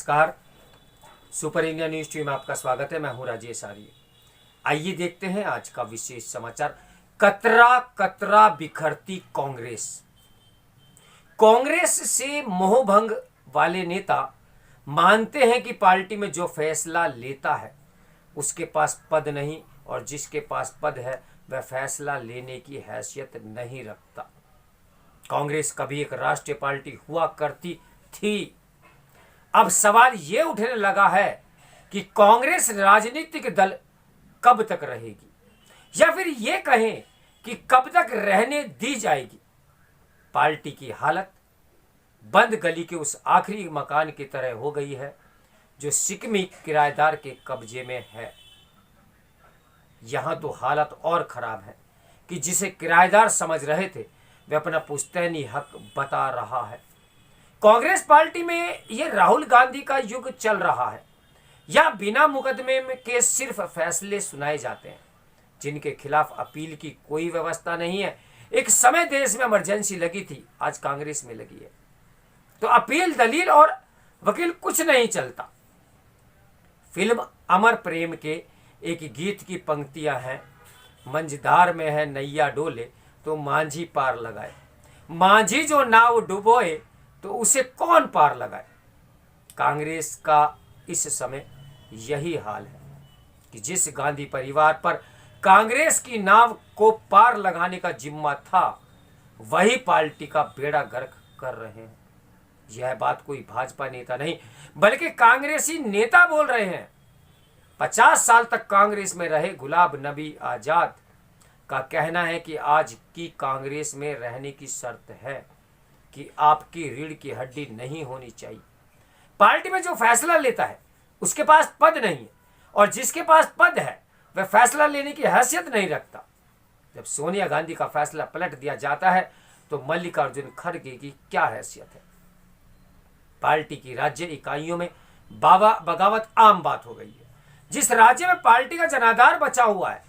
नमस्कार। Super India news team में आपका स्वागत है। मैं हूं राजेश आर्य। आइए देखते हैं आज का विशेष समाचार। कतरा कतरा बिखरती कांग्रेस। कांग्रेस से मोहभंग वाले नेता मानते हैं कि पार्टी में जो फैसला लेता है उसके पास पद नहीं, और जिसके पास पद है वह फैसला लेने की हैसियत नहीं रखता। कांग्रेस कभी एक राष्ट्रीय पार्टी हुआ करती थी। अब सवाल ये उठने लगा है कि कांग्रेस राजनीतिक दल कब तक रहेगी, या फिर ये कहें कि कब तक रहने दी जाएगी। पार्टी की हालत बंद गली के उस आखिरी मकान की तरह हो गई है जो सिकमी किराएदार के कब्जे में है। यहां तो हालत और खराब है कि जिसे किराएदार समझ रहे थे वे अपना पुश्तैनी हक बता रहा है। कांग्रेस पार्टी में यह राहुल गांधी का युग चल रहा है, या बिना मुकदमे के सिर्फ फैसले सुनाए जाते हैं जिनके खिलाफ अपील की कोई व्यवस्था नहीं है। एक समय देश में इमरजेंसी लगी थी, आज कांग्रेस में लगी है तो अपील, दलील और वकील कुछ नहीं चलता। फिल्म अमर प्रेम के एक गीत की पंक्तियां हैं, मंझधार में है नैया डोले तो मांझी पार लगाए, मांझी जो नाव डुबोए तो उसे कौन पार लगाए। कांग्रेस का इस समय यही हाल है कि जिस गांधी परिवार पर कांग्रेस की नाव को पार लगाने का जिम्मा था वही पार्टी का बेड़ा गर्क कर रहे हैं। यह बात कोई भाजपा नेता नहीं बल्कि कांग्रेसी नेता बोल रहे हैं। 50 साल तक कांग्रेस में रहे गुलाम नबी आजाद का कहना है कि आज की कांग्रेस में रहने की शर्त है कि आपकी रीढ़ की हड्डी नहीं होनी चाहिए। पार्टी में जो फैसला लेता है उसके पास पद नहीं है, और जिसके पास पद है वह फैसला लेने की हैसियत नहीं रखता। जब सोनिया गांधी का फैसला पलट दिया जाता है तो मल्लिकार्जुन खड़गे की क्या हैसियत है। पार्टी की राज्य इकाइयों में बगावत आम बात हो गई है। जिस राज्य में पार्टी का जनाधार बचा हुआ है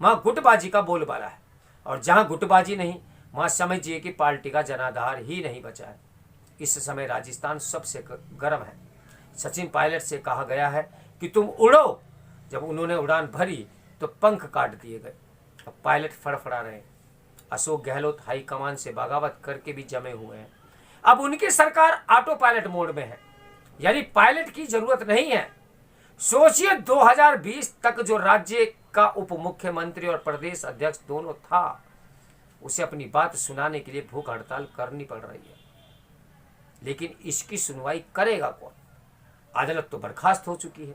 वहां गुटबाजी का बोलबाला है, और जहां गुटबाजी नहीं वहां समझिए कि पार्टी का जनाधार ही नहीं बचा है। इस समय राजस्थान सबसे गर्म है। सचिन पायलट से कहा गया है कि तुम उड़ो। जब उन्होंने उड़ान भरी तो पंख काट दिए गए। अब पायलट फड़फड़ा रहे। अशोक गहलोत हाईकमान से बगावत करके भी जमे हुए हैं। अब उनकी सरकार ऑटो पायलट मोड में है, यानी पायलट की जरूरत नहीं है। सोचिए 2020 तक जो राज्य का उप मुख्यमंत्री और प्रदेश अध्यक्ष दोनों था, उसे अपनी बात सुनाने के लिए भूख हड़ताल करनी पड़ रही है। लेकिन इसकी सुनवाई करेगा कौन? अदालत तो बर्खास्त हो चुकी है।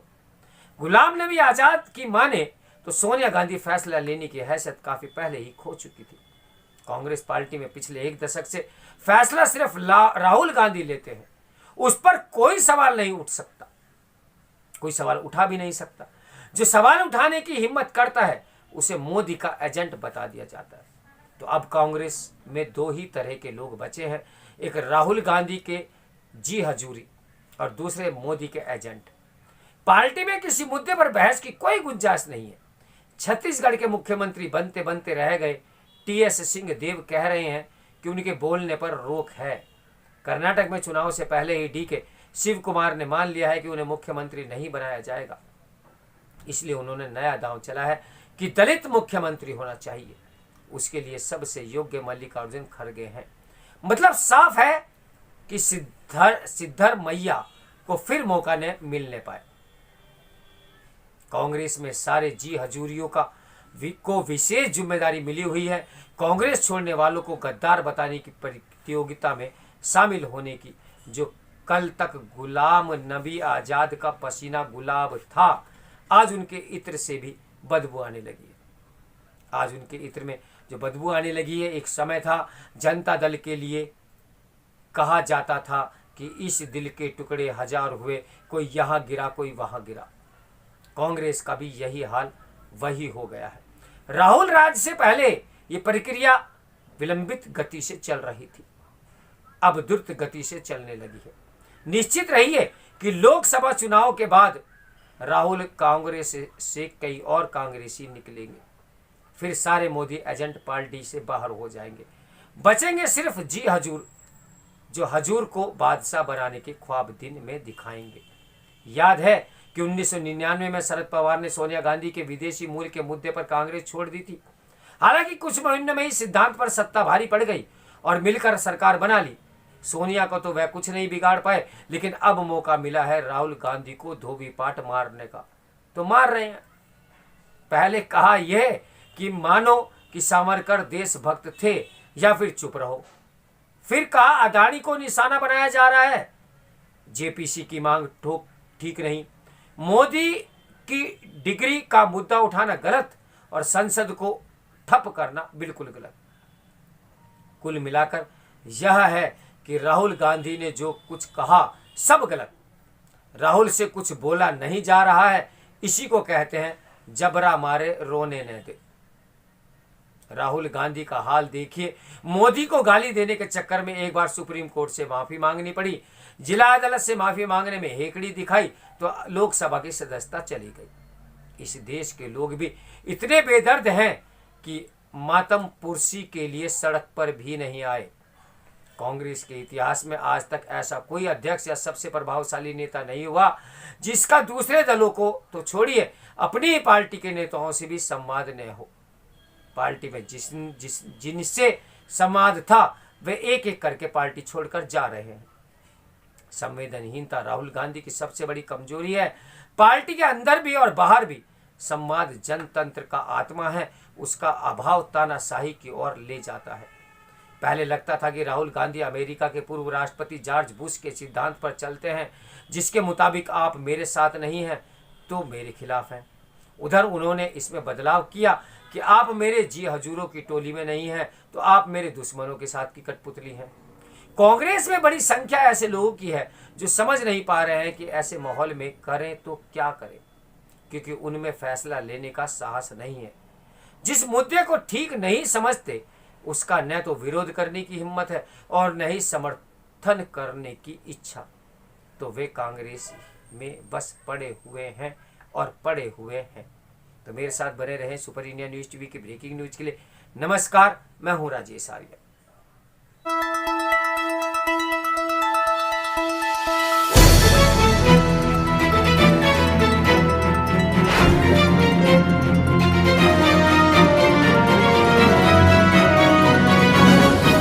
गुलाम नबी आजाद की माने तो सोनिया गांधी फैसला लेने की हैसियत काफी पहले ही खो चुकी थी। कांग्रेस पार्टी में पिछले एक दशक से फैसला सिर्फ राहुल गांधी लेते हैं। उस पर कोई सवाल नहीं उठ सकता, कोई सवाल उठा भी नहीं सकता। जो सवाल उठाने की हिम्मत करता है उसे मोदी का एजेंट बता दिया जाता है। तो अब कांग्रेस में दो ही तरह के लोग बचे हैं, एक राहुल गांधी के जी हजूरी और दूसरे मोदी के एजेंट। पार्टी में किसी मुद्दे पर बहस की कोई गुंजाइश नहीं है। छत्तीसगढ़ के मुख्यमंत्री बनते बनते रह गए टीएस सिंहदेव कह रहे हैं कि उनके बोलने पर रोक है। कर्नाटक में चुनाव से पहले ही डीके शिव कुमार ने मान लिया है कि उन्हें मुख्यमंत्री नहीं बनाया जाएगा, इसलिए उन्होंने नया दांव चला है कि दलित मुख्यमंत्री होना चाहिए। उसके लिए सबसे योग्य मल्लिकार्जुन खड़गे हैं। मतलब साफ है कि सिद्धरमैया को फिर मौका न मिलने पाए। कांग्रेस में सारे जी हजूरियों को विशेष जिम्मेदारी मिली हुई है। कांग्रेस छोड़ने वालों को गद्दार बताने की प्रतियोगिता में शामिल होने की। जो कल तक गुलाम नबी आजाद का पसीना गुलाब था, आज उनके इत्र से भी बदबू आने लगी है। आज उनके इत्र में जो बदबू आने लगी है। एक समय था जनता दल के लिए कहा जाता था कि इस दिल के टुकड़े हजार हुए, कोई यहाँ गिरा कोई वहां गिरा। कांग्रेस का भी यही हाल वही हो गया है। राहुल राज से पहले ये प्रक्रिया विलंबित गति से चल रही थी, अब द्रुत गति से चलने लगी है। निश्चित रहिए कि लोकसभा चुनाव के बाद राहुल कांग्रेस से कई और कांग्रेसी निकलेंगे। फिर सारे मोदी एजेंट पार्टी से बाहर हो जाएंगे। बचेंगे सिर्फ जी हजूर, जो हजूर को बादशाह बनाने के ख्वाब दिन में दिखाएंगे। याद है कि 1999 में शरद पवार ने सोनिया गांधी के विदेशी मूल के मुद्दे पर कांग्रेस छोड़ दी थी। हालांकि कुछ महीनों में ही सिद्धांत पर सत्ता भारी पड़ गई और मिलकर सरकार बना ली। सोनिया को तो वह कुछ नहीं बिगाड़ पाए, लेकिन अब मौका मिला है राहुल गांधी को धोबी पाट मारने का, तो मार रहे हैं। पहले कहा यह कि मानो कि सावरकर देशभक्त थे या फिर चुप रहो। फिर कहा अदानी को निशाना बनाया जा रहा है। जेपीसी की मांग ठीक नहीं, मोदी की डिग्री का मुद्दा उठाना गलत और संसद को ठप करना बिल्कुल गलत। कुल मिलाकर यह है कि राहुल गांधी ने जो कुछ कहा सब गलत। राहुल से कुछ बोला नहीं जा रहा है, इसी को कहते हैं जबरा मारे रोने न दे। राहुल गांधी का हाल देखिए। मोदी को गाली देने के चक्कर में एक बार सुप्रीम कोर्ट से माफी मांगनी पड़ी, जिला अदालत से माफी मांगने में हेकड़ी दिखाई तो लोकसभा की सदस्यता चली गई। इस देश के लोग भी इतने बेदर्द हैं कि मातम पुरसी के लिए सड़क पर भी नहीं आए। कांग्रेस के इतिहास में आज तक ऐसा कोई अध्यक्ष या सबसे प्रभावशाली नेता नहीं हुआ जिसका दूसरे दलों को तो छोड़िए अपनी ही पार्टी के नेताओं से भी संवाद न हो। पार्टी में जिनसे संवाद था वे एक एक करके पार्टी छोड़कर जा रहे हैं। संवेदनहीनता राहुल गांधी की सबसे बड़ी कमजोरी है। पार्टी के अंदर भी और बाहर भी संवाद जनतंत्र का आत्मा है, उसका अभाव तानाशाही की ओर ले जाता है। पहले लगता था कि राहुल गांधी अमेरिका के पूर्व राष्ट्रपति जॉर्ज बुश के सिद्धांत पर चलते हैं, जिसके मुताबिक आप मेरे साथ नहीं हैं तो मेरे खिलाफ हैं। उधर उन्होंने इसमें बदलाव किया कि आप मेरे जी हजूरों की टोली में नहीं हैं तो आप मेरे दुश्मनों के साथ की कठपुतली हैं। कांग्रेस में बड़ी संख्या ऐसे लोगों की है जो समझ नहीं पा रहे हैं कि ऐसे माहौल में करें तो क्या करें, क्योंकि उनमें फैसला लेने का साहस नहीं है। जिस मुद्दे को ठीक नहीं समझते उसका न तो विरोध करने की हिम्मत है और न ही समर्थन करने की इच्छा, तो वे कांग्रेस में बस पड़े हुए हैं और पड़े हुए हैं। तो मेरे साथ बने रहें सुपर इंडिया न्यूज़ टीवी की ब्रेकिंग न्यूज़ के लिए। नमस्कार, मैं हूं राजेश आर्य।